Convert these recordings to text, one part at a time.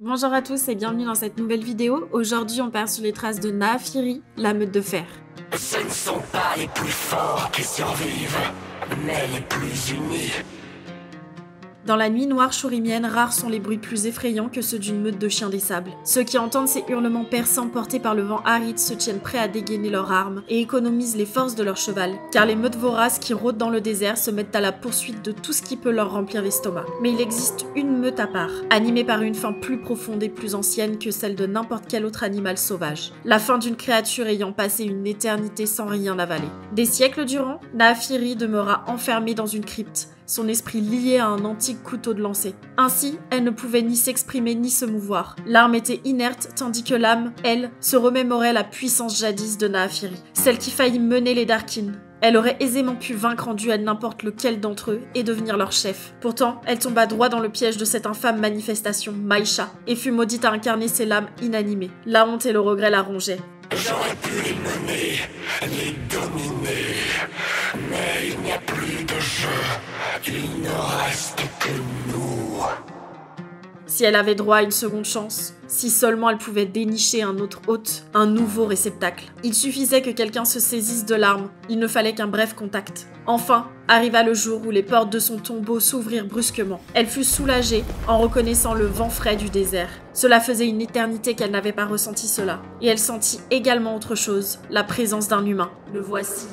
Bonjour à tous et bienvenue dans cette nouvelle vidéo. Aujourd'hui, on part sur les traces de Naafiri, la meute de fer. Ce ne sont pas les plus forts qui survivent, mais les plus unis. Dans la nuit noire chourimienne, rares sont les bruits plus effrayants que ceux d'une meute de chiens des sables. Ceux qui entendent ces hurlements perçants portés par le vent aride se tiennent prêts à dégainer leurs armes et économisent les forces de leur cheval, car les meutes voraces qui rôdent dans le désert se mettent à la poursuite de tout ce qui peut leur remplir l'estomac. Mais il existe une meute à part, animée par une faim plus profonde et plus ancienne que celle de n'importe quel autre animal sauvage. La faim d'une créature ayant passé une éternité sans rien avaler. Des siècles durant, Naafiri demeura enfermée dans une crypte, son esprit lié à un antique couteau de lancer. Ainsi, elle ne pouvait ni s'exprimer ni se mouvoir. L'arme était inerte, tandis que l'âme, elle, se remémorait la puissance jadis de Naafiri, celle qui faillit mener les Darkin. Elle aurait aisément pu vaincre en duel n'importe lequel d'entre eux et devenir leur chef. Pourtant, elle tomba droit dans le piège de cette infâme manifestation, Maïcha, et fut maudite à incarner ses lames inanimées. La honte et le regret la rongeaient. J'aurais pu les mener, les dominer, mais il n'y a plus de jeu, il ne reste que nous. Si elle avait droit à une seconde chance, si seulement elle pouvait dénicher un autre hôte, un nouveau réceptacle. Il suffisait que quelqu'un se saisisse de l'arme, il ne fallait qu'un bref contact. Enfin, arriva le jour où les portes de son tombeau s'ouvrirent brusquement. Elle fut soulagée en reconnaissant le vent frais du désert. Cela faisait une éternité qu'elle n'avait pas ressenti cela. Et elle sentit également autre chose, la présence d'un humain. « Le voici,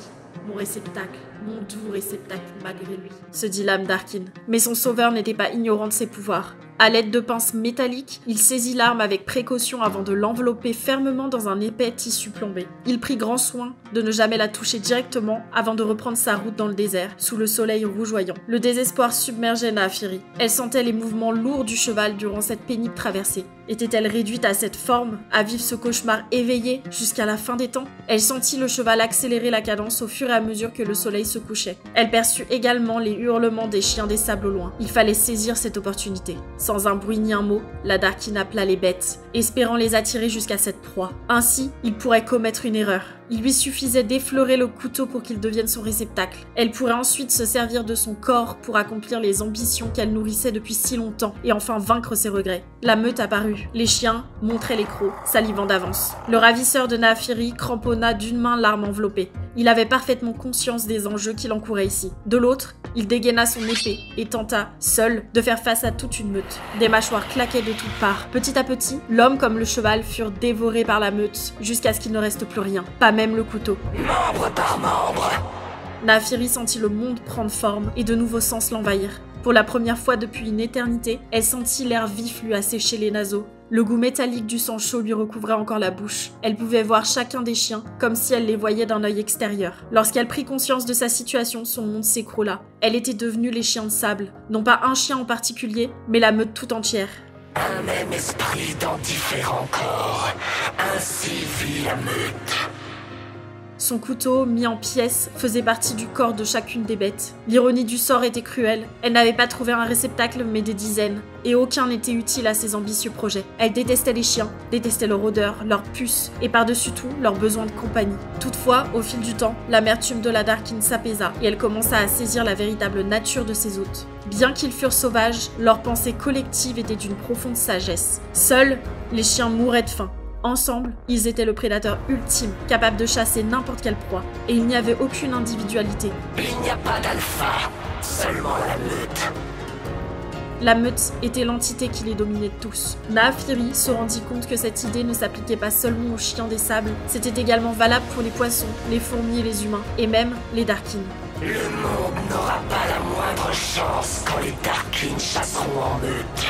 mon réceptacle. Mon doux réceptacle malgré lui, se dit l'âme d'Arkin. Mais son sauveur n'était pas ignorant de ses pouvoirs. À l'aide de pinces métalliques, il saisit l'arme avec précaution avant de l'envelopper fermement dans un épais tissu plombé. Il prit grand soin de ne jamais la toucher directement avant de reprendre sa route dans le désert, sous le soleil rougeoyant. Le désespoir submergeait Naafiri. Elle sentait les mouvements lourds du cheval durant cette pénible traversée. Était-elle réduite à cette forme, à vivre ce cauchemar éveillé jusqu'à la fin des temps? Elle sentit le cheval accélérer la cadence au fur et à mesure que le soleil se couchait. Elle perçut également les hurlements des chiens des sables au loin. Il fallait saisir cette opportunité. Sans un bruit ni un mot, la Darkin appela les bêtes, espérant les attirer jusqu'à cette proie. Ainsi, il pourrait commettre une erreur. Il lui suffisait d'effleurer le couteau pour qu'il devienne son réceptacle. Elle pourrait ensuite se servir de son corps pour accomplir les ambitions qu'elle nourrissait depuis si longtemps et enfin vaincre ses regrets. La meute apparut. Les chiens montraient les crocs, salivant d'avance. Le ravisseur de Naafiri cramponna d'une main l'arme enveloppée. Il avait parfaitement conscience des enjeux qu'il encourait ici. De l'autre, il dégaina son épée et tenta, seul, de faire face à toute une meute. Des mâchoires claquaient de toutes parts. Petit à petit, l'homme comme le cheval furent dévorés par la meute jusqu'à ce qu'il ne reste plus rien. Pas même le couteau. Membre par membre. Naafiri sentit le monde prendre forme et de nouveaux sens l'envahir. Pour la première fois depuis une éternité, elle sentit l'air vif lui assécher les naseaux. Le goût métallique du sang chaud lui recouvrait encore la bouche. Elle pouvait voir chacun des chiens, comme si elle les voyait d'un œil extérieur. Lorsqu'elle prit conscience de sa situation, son monde s'écroula. Elle était devenue les chiens de sable. Non pas un chien en particulier, mais la meute tout entière. Un même esprit dans différents corps, ainsi vit la meute. Son couteau, mis en pièces, faisait partie du corps de chacune des bêtes. L'ironie du sort était cruelle. Elle n'avait pas trouvé un réceptacle, mais des dizaines. Et aucun n'était utile à ses ambitieux projets. Elle détestait les chiens, détestait leur odeur, leur puce, et par-dessus tout, leur besoin de compagnie. Toutefois, au fil du temps, l'amertume de la Darkin s'apaisa, et elle commença à saisir la véritable nature de ses hôtes. Bien qu'ils furent sauvages, leur pensée collective était d'une profonde sagesse. Seuls, les chiens mouraient de faim. Ensemble, ils étaient le prédateur ultime, capable de chasser n'importe quelle proie, et il n'y avait aucune individualité. Il n'y a pas d'alpha, seulement la meute. La meute était l'entité qui les dominait tous. Naafiri se rendit compte que cette idée ne s'appliquait pas seulement aux chiens des sables, c'était également valable pour les poissons, les fourmis et les humains, et même les Darkin. Le monde n'aura pas la moindre chance quand les Darkin chasseront en meute.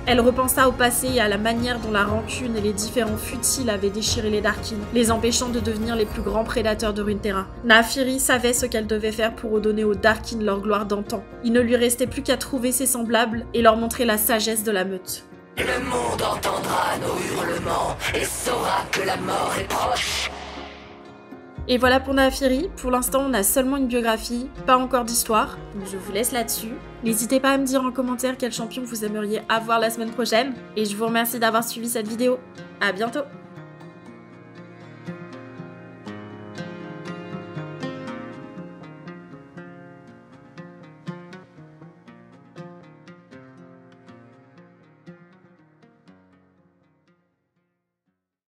Elle repensa au passé et à la manière dont la rancune et les différents futiles avaient déchiré les Darkin, les empêchant de devenir les plus grands prédateurs de Runeterra. Naafiri savait ce qu'elle devait faire pour redonner aux Darkin leur gloire d'antan. Il ne lui restait plus qu'à trouver ses semblables et leur montrer la sagesse de la meute. Le monde entendra nos hurlements et saura que la mort est proche. Et voilà pour Naafiri. Pour l'instant, on a seulement une biographie, pas encore d'histoire. Donc je vous laisse là-dessus. N'hésitez pas à me dire en commentaire quel champion vous aimeriez avoir la semaine prochaine. Et je vous remercie d'avoir suivi cette vidéo. À bientôt!